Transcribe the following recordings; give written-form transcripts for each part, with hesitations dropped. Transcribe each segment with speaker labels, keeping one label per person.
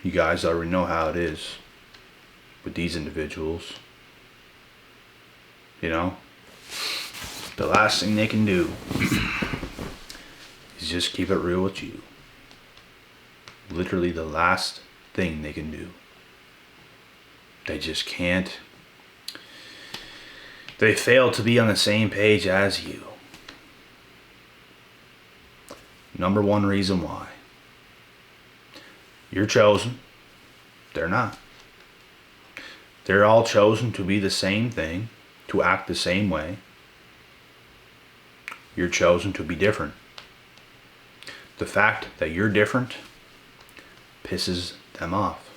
Speaker 1: You guys already know how it is with these individuals. You know, the last thing they can do is just keep it real with you. Literally the last thing they can do. They just can't. They fail to be on the same page as you. Number one reason why. You're chosen. They're not. They're all chosen to be the same thing, to act the same way. You're chosen to be different. The fact that you're different pisses them off.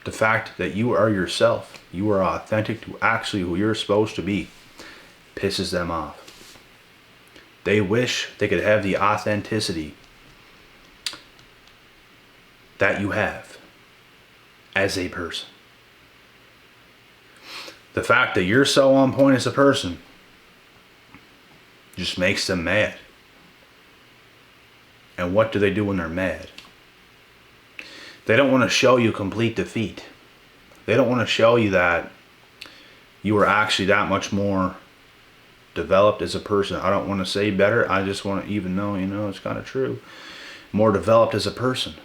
Speaker 1: The fact that you are yourself, you are authentic to actually who you're supposed to be, pisses them off. They wish they could have the authenticity that you have as a person. The fact that you're so on point as a person just makes them mad. And what do they do when they're mad? They don't want to show you complete defeat. They don't want to show you that you are actually that much more developed as a person. I don't want to say better. I just want to, even though, you know, it's kind of true, more developed as a person.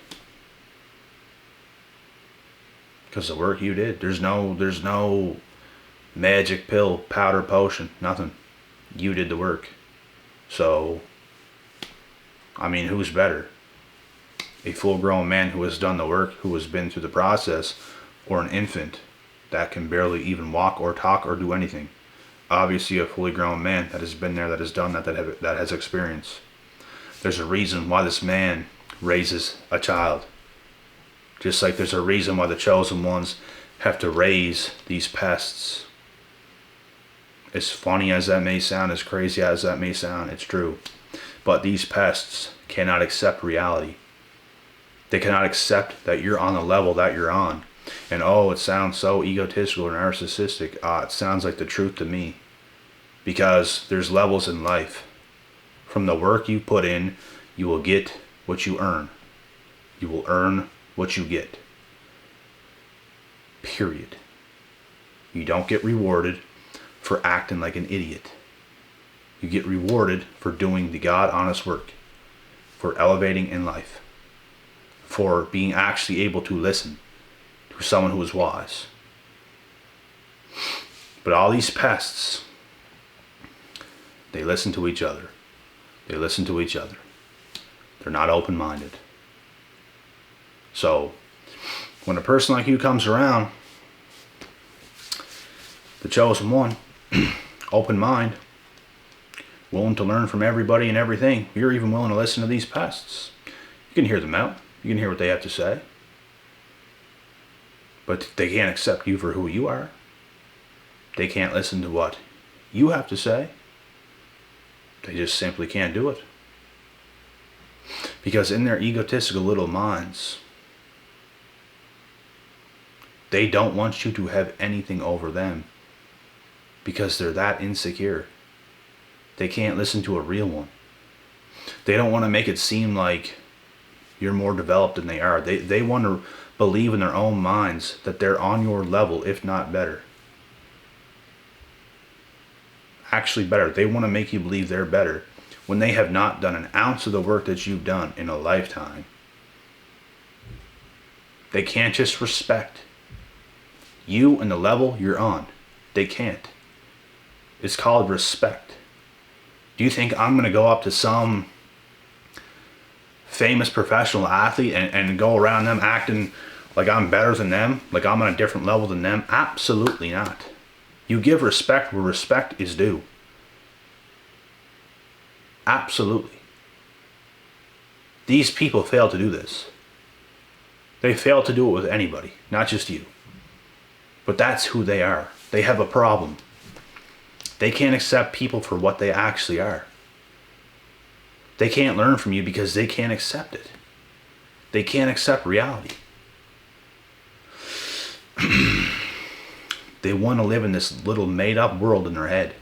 Speaker 1: Because the work you did. There's no magic pill, powder, potion, nothing. You did the work. So, I mean, who's better? A full-grown man who has done the work, who has been through the process, or an infant that can barely even walk or talk or do anything? Obviously a fully grown man that has been there, that has done that, that has experience. There's a reason why this man raises a child. Just like there's a reason why the chosen ones have to raise these pests. As funny as that may sound, as crazy as that may sound, it's true. But these pests cannot accept reality. They cannot accept that you're on the level that you're on. And oh, it sounds so egotistical or narcissistic. It sounds like the truth to me. Because there's levels in life. From the work you put in, you will get what you earn. You will earn what you get. Period. You don't get rewarded for acting like an idiot. You get rewarded for doing the God honest work. For elevating in life. For being actually able to listen to someone who is wise. But all these pests, they listen to each other. They listen to each other. They're not open-minded. So, when a person like you comes around, the chosen one, open mind, willing to learn from everybody and everything, you're even willing to listen to these pests. You can hear them out. You can hear what they have to say. But they can't accept you for who you are. They can't listen to what you have to say. They just simply can't do it. Because in their egotistical little minds, they don't want you to have anything over them. Because they're that insecure. They can't listen to a real one. They don't want to make it seem like you're more developed than they are. They want to believe in their own minds that they're on your level, if not better. Actually better. They want to make you believe they're better when they have not done an ounce of the work that you've done in a lifetime. They can't just respect you and the level you're on. They can't. It's called respect. Do you think I'm going to go up to some famous professional athlete and go around them acting like I'm better than them, like I'm on a different level than them? Absolutely not. You give respect where respect is due. Absolutely. These people fail to do this. They fail to do it with anybody, not just you. But that's who they are. They have a problem. They can't accept people for what they actually are. They can't learn from you because they can't accept it. They can't accept reality. They want to live in this little made-up world in their head.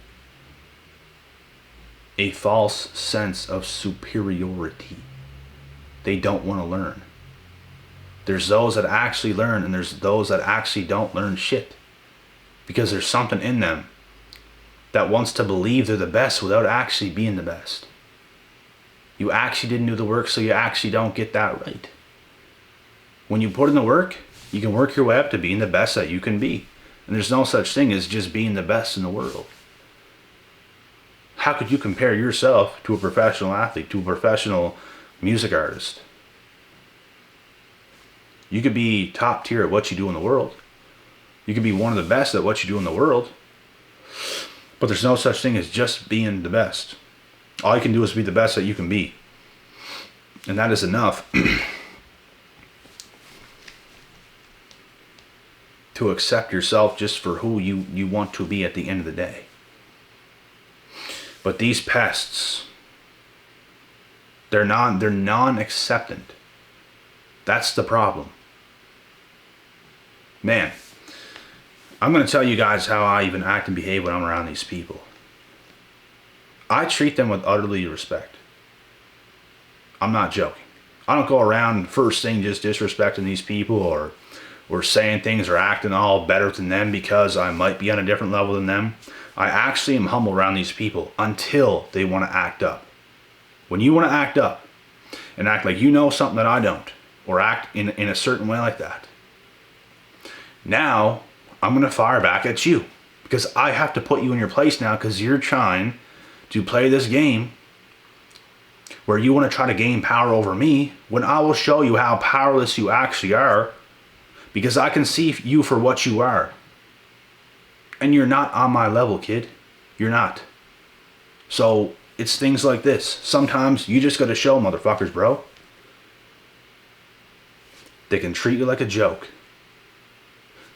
Speaker 1: a false sense of superiority. They don't want to learn. There's those that actually learn, and there's those that actually don't learn shit. Because there's something in them that wants to believe they're the best without actually being the best. You actually didn't do the work, so you actually don't get that right. When you put in the work, you can work your way up to being the best that you can be. And there's no such thing as just being the best in the world. How could you compare yourself to a professional athlete, to a professional music artist? You could be top tier at what you do in the world. You could be one of the best at what you do in the world. But there's no such thing as just being the best. All you can do is be the best that you can be. And that is enough to accept yourself just for who you want to be at the end of the day. But these pests, they're non-acceptant. That's the problem. Man, I'm going to tell you guys how I even act and behave when I'm around these people. I treat them with utterly respect. I'm not joking. I don't go around first thing just disrespecting these people or saying things or acting all better than them because I might be on a different level than them. I actually am humble around these people until they want to act up. When you want to act up and act like you know something that I don't, or act in a certain way like that, now I'm going to fire back at you because I have to put you in your place now because you're trying to play this game where you want to try to gain power over me when I will show you how powerless you actually are, because I can see you for what you are. And you're not on my level, kid. You're not. So it's things like this. Sometimes you just got to show motherfuckers, bro. They can treat you like a joke.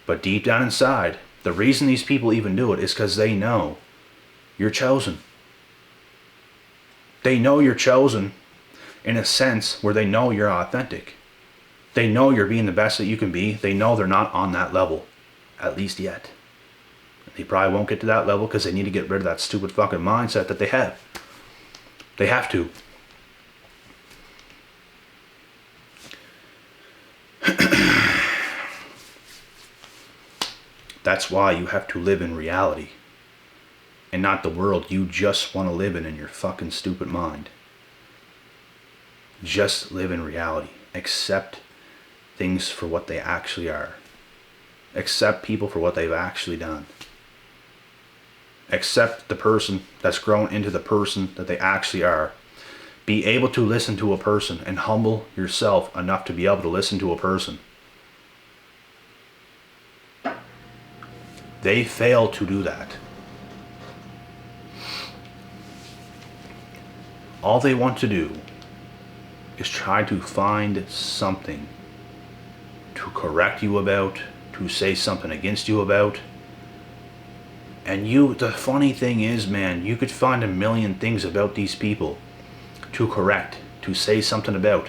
Speaker 1: But deep down inside, the reason these people even do it is because they know you're chosen. They know you're chosen in a sense where they know you're authentic. They know you're being the best that you can be. They know they're not on that level, at least yet. They probably won't get to that level because they need to get rid of that stupid fucking mindset that they have. They have to. That's why you have to live in reality and not the world you just want to live in your fucking stupid mind. Just live in reality. Accept things for what they actually are. Accept people for what they've actually done. Accept the person that's grown into the person that they actually are. Be able to listen to a person and humble yourself enough to be able to listen to a person. They fail to do that. All they want to do is try to find something to correct you about, to say something against you about. And the funny thing is, man, you could find a million things about these people to correct, to say something about.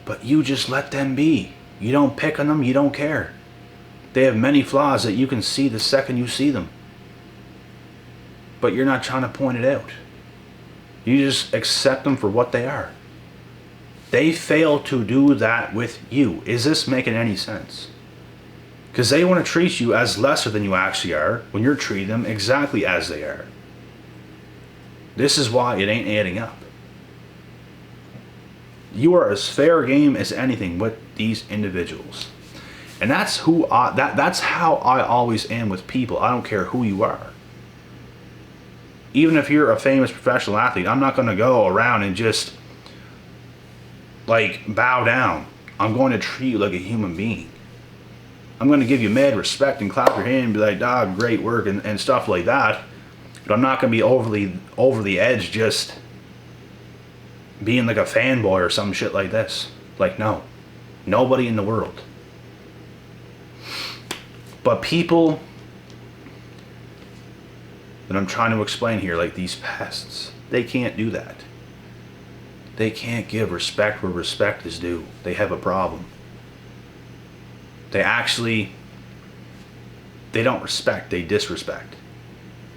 Speaker 1: But you just let them be. You don't pick on them, you don't care. They have many flaws that you can see the second you see them. But you're not trying to point it out. You just accept them for what they are. They fail to do that with you. Is this making any sense? Because they want to treat you as lesser than you actually are when you're treating them exactly as they are. This is why it ain't adding up. You are as fair game as anything with these individuals. And that's that's how I always am with people. I don't care who you are. Even if you're a famous professional athlete, I'm not going to go around and just bow down. I'm going to treat you like a human being. I'm going to give you mad respect and clap your hand and be like, dog, great work and stuff like that. But I'm not going to be over the edge just being like a fanboy or some shit like this. No. Nobody in the world. But people that I'm trying to explain here, like these pests, they can't do that. They can't give respect where respect is due. They have a problem. They don't respect, they disrespect.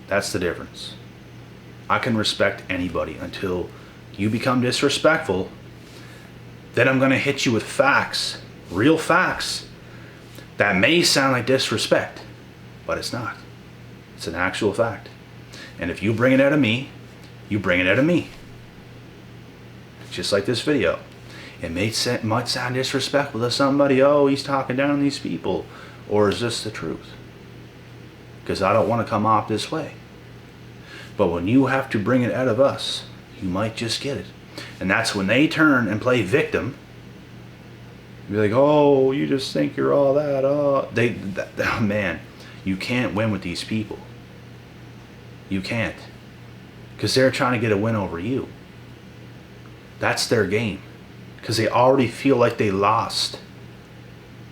Speaker 1: That's the difference. I can respect anybody until you become disrespectful. Then I'm going to hit you with facts, real facts, that may sound like disrespect, but it's not. It's an actual fact. And if you bring it out of me, you bring it out of me. Just like this video. It might sound disrespectful to somebody. Oh, he's talking down on these people. Or is this the truth? Because I don't want to come off this way. But when you have to bring it out of us, you might just get it. And that's when they turn and play victim. Be like, oh, you just think you're all that. Oh, man, you can't win with these people. You can't. Because they're trying to get a win over you. That's their game. Because they already feel like they lost.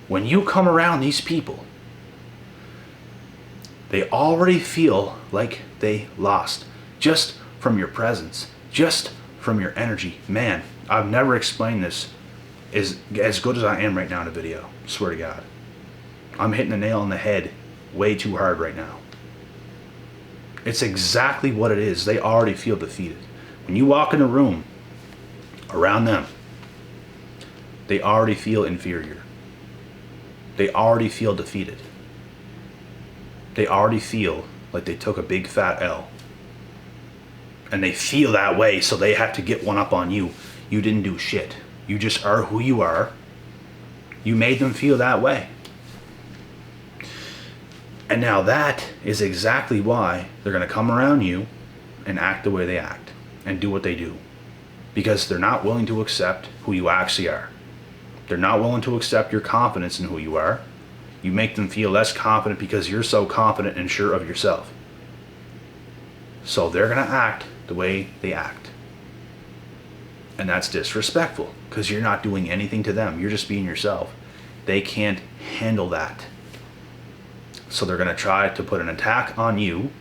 Speaker 1: When you come around these people, they already feel like they lost. Just from your presence. Just from your energy. Man, I've never explained this as good as I am right now in a video. Swear to God. I'm hitting the nail on the head way too hard right now. It's exactly what it is. They already feel defeated. When you walk in a room around them, they already feel inferior. They already feel defeated. They already feel like they took a big fat L. And they feel that way, so they have to get one up on you. You didn't do shit. You just are who you are. You made them feel that way. And now that is exactly why they're going to come around you and act the way they act and do what they do. Because they're not willing to accept who you actually are. They're not willing to accept your confidence in who you are. You make them feel less confident because you're so confident and sure of yourself. So they're going to act the way they act. And that's disrespectful because you're not doing anything to them. You're just being yourself. They can't handle that. So they're going to try to put an attack on you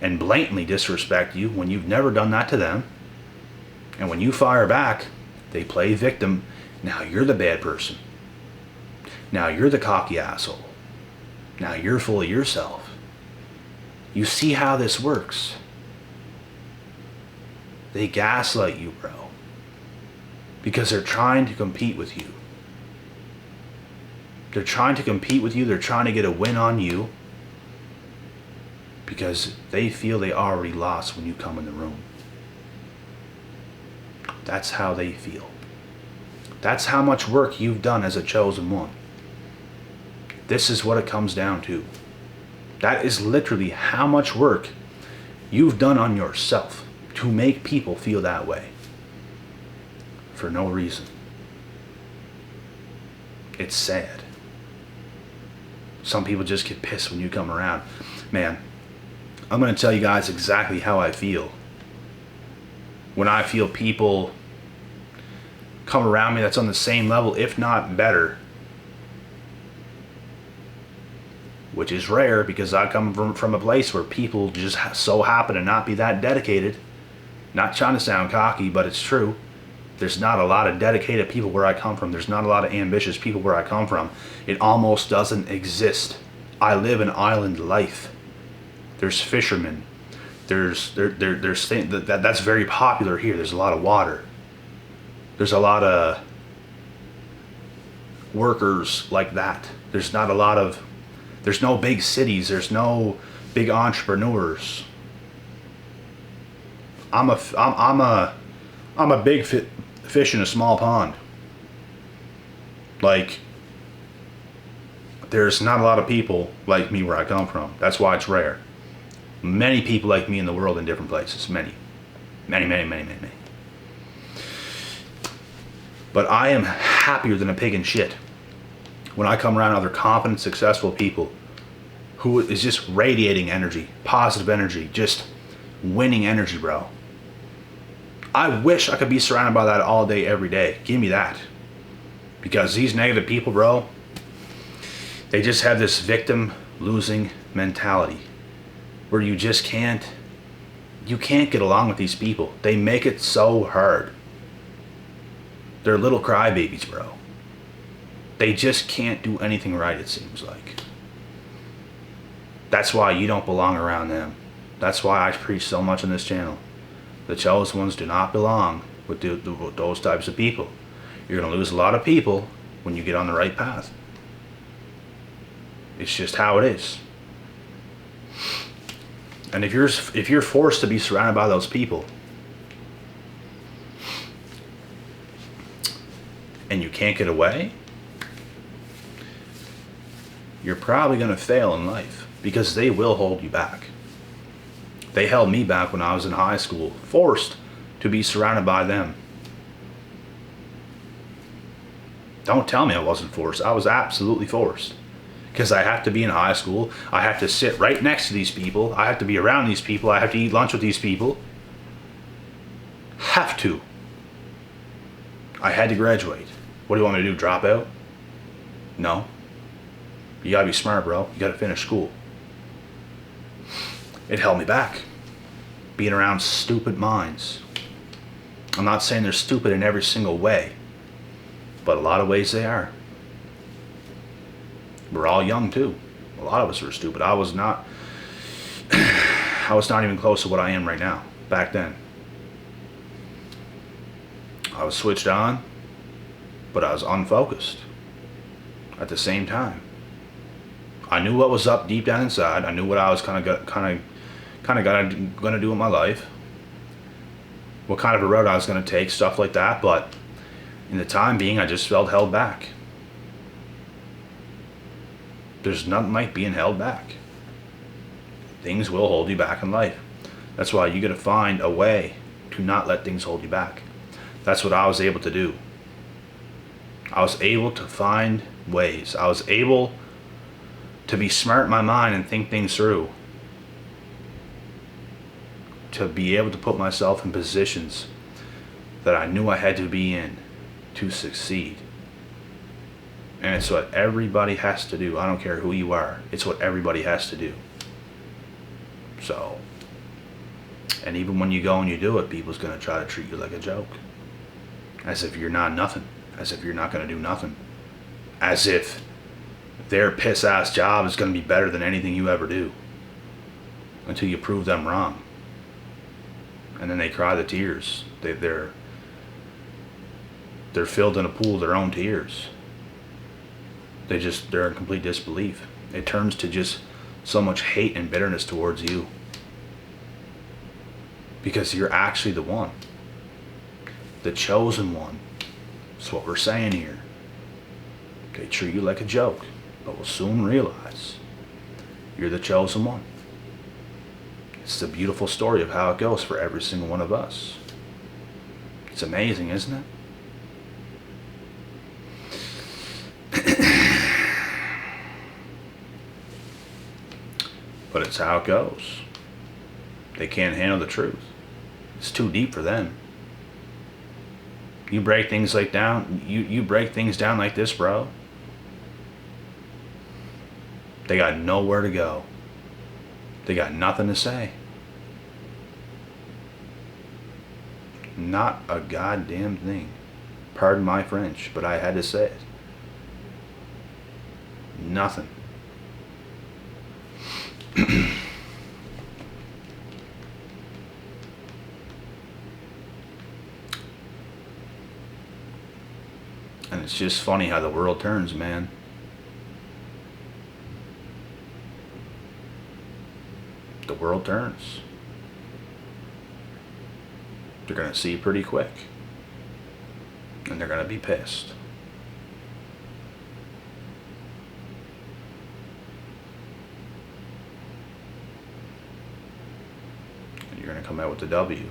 Speaker 1: and blatantly disrespect you when you've never done that to them. And when you fire back, they play victim. Now you're the bad person. Now you're the cocky asshole. Now you're full of yourself. You see how this works. They gaslight you, bro. Because they're trying to compete with you. They're trying to compete with you. They're trying to get a win on you. Because they feel they already lost when you come in the room. That's how they feel. That's how much work you've done as a chosen one. This is what it comes down to. That is literally how much work you've done on yourself to make people feel that way. For no reason. It's sad. Some people just get pissed when you come around. Man, I'm going to tell you guys exactly how I feel. When I feel people come around me that's on the same level, if not better. Which is rare because I come from a place where people just so happen to not be that dedicated. Not trying to sound cocky, but it's true. There's not a lot of dedicated people where I come from. There's not a lot of ambitious people where I come from. It almost doesn't exist. I live an island life. There's fishermen. There's things that's very popular here. There's a lot of water. There's a lot of workers like that. There's no big cities. There's no big entrepreneurs. I'm a big fish in a small pond. Like, there's not a lot of people like me where I come from. That's why it's rare. Many people like me in the world in different places. Many. But I am happier than a pig in shit when I come around other confident, successful people who is just radiating energy, positive energy, just winning energy, bro. I wish I could be surrounded by that all day, every day. Give me that. Because these negative people, bro, they just have this victim losing mentality where you just can't get along with these people. They make it so hard. They're little crybabies, bro. They just can't do anything right, it seems like. That's why you don't belong around them. That's why I preach so much on this channel. The chosen ones do not belong with those types of people. You're going to lose a lot of people when you get on the right path. It's just how it is. And if you're forced to be surrounded by those people, and you can't get away, you're probably going to fail in life, because they will hold you back. They held me back when I was in high school, forced to be surrounded by them. Don't tell me I wasn't forced. I was absolutely forced. Because I have to be in high school. I have to sit right next to these people. I have to be around these people. I have to eat lunch with these people. Have to. I had to graduate. What do you want me to do, drop out? No. You gotta be smart, bro. You gotta finish school. It held me back. Being around stupid minds. I'm not saying they're stupid in every single way, but a lot of ways they are. We're all young too. A lot of us were stupid. I was not even close to what I am right now. Back then. I was switched on, but I was unfocused at the same time. I knew what was up deep down inside. I knew what I was kind of gonna do in my life. What kind of a road I was gonna take, stuff like that. But in the time being, I just felt held back. There's nothing like being held back. Things will hold you back in life. That's why you gotta find a way to not let things hold you back. That's what I was able to do. I was able to find ways. I was able to be smart in my mind and think things through. To be able to put myself in positions that I knew I had to be in to succeed. And it's what everybody has to do. I don't care who you are. It's what everybody has to do. So, and even when you go and you do it, people's going to try to treat you like a joke. As if you're not nothing. As if you're not going to do nothing. As if their piss-ass job is going to be better than anything you ever do. Until you prove them wrong. And then they cry the tears. They're filled in a pool of their own tears. They're in complete disbelief. It turns to just so much hate and bitterness towards you. Because you're actually the one. The chosen one. That's what we're saying here. They treat you like a joke, but will soon realize you're the chosen one. It's the beautiful story of how it goes for every single one of us. It's amazing, isn't it? But it's how it goes. They can't handle the truth. It's too deep for them. You break things you break things down like this, bro. They got nowhere to go. They got nothing to say. Not a goddamn thing. Pardon my French, but I had to say it. Nothing. And it's just funny how the world turns, man. The world turns. They're going to see pretty quick. And they're going to be pissed. And you're going to come out with the W.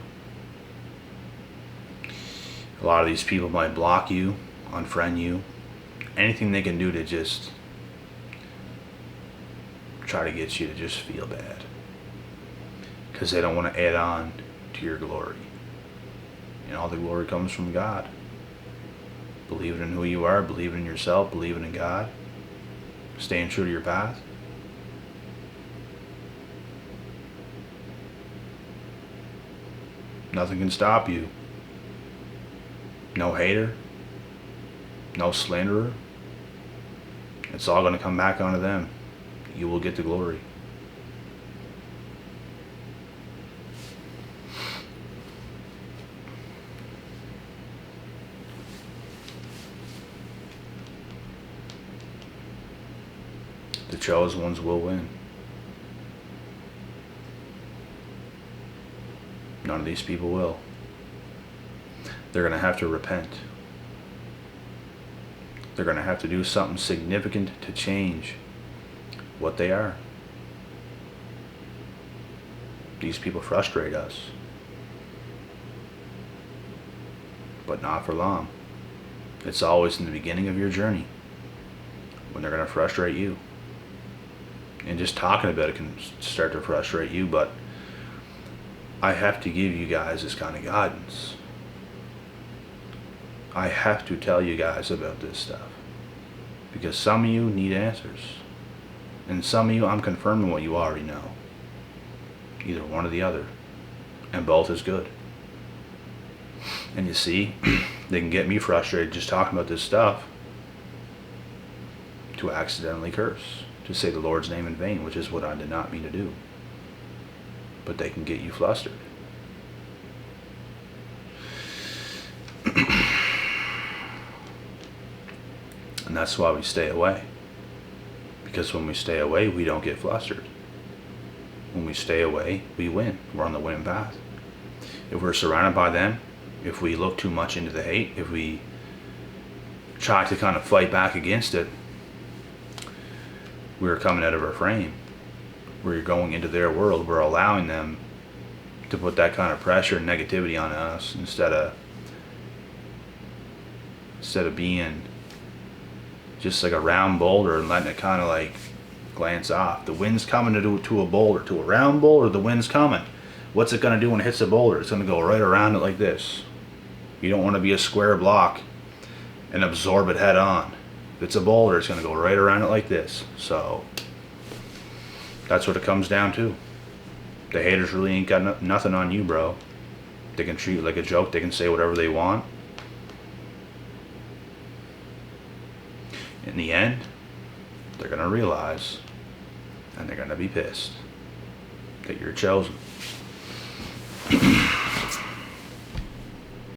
Speaker 1: A lot of these people might block you, unfriend you, anything they can do to just try to get you to just feel bad. Because they don't want to add on to your glory. And all the glory comes from God. Believe in who you are, believe in yourself, believe in God. Staying true to your path. Nothing can stop you. No hater. No slanderer. It's all going to come back onto them. You will get the glory. The chosen ones will win. None of these people will. They're going to have to repent. They're going to have to do something significant to change what they are. These people frustrate us. But not for long. It's always in the beginning of your journey when they're going to frustrate you. And just talking about it can start to frustrate you, but I have to give you guys this kind of guidance. I have to tell you guys about this stuff. Because some of you need answers. And some of you, I'm confirming what you already know. Either one or the other. And both is good. And you see, they can get me frustrated just talking about this stuff to accidentally curse, to say the Lord's name in vain, which is what I did not mean to do. But they can get you flustered. And that's why we stay away. Because when we stay away, we don't get flustered. When we stay away, we win. We're on the winning path. If we're surrounded by them, if we look too much into the hate, if we try to kind of fight back against it, we're coming out of our frame. We're going into their world. We're allowing them to put that kind of pressure and negativity on us instead of being just like a round boulder and letting it kind of like glance off. The wind's coming to a boulder, to a round boulder, the wind's coming. What's it going to do when it hits the boulder? It's going to go right around it like this. You don't want to be a square block and absorb it head on. If it's a boulder, it's going to go right around it like this. So that's what it comes down to. The haters really ain't got nothing on you, bro. They can treat you like a joke. They can say whatever they want. In the end, they're going to realize, and they're going to be pissed, that you're chosen.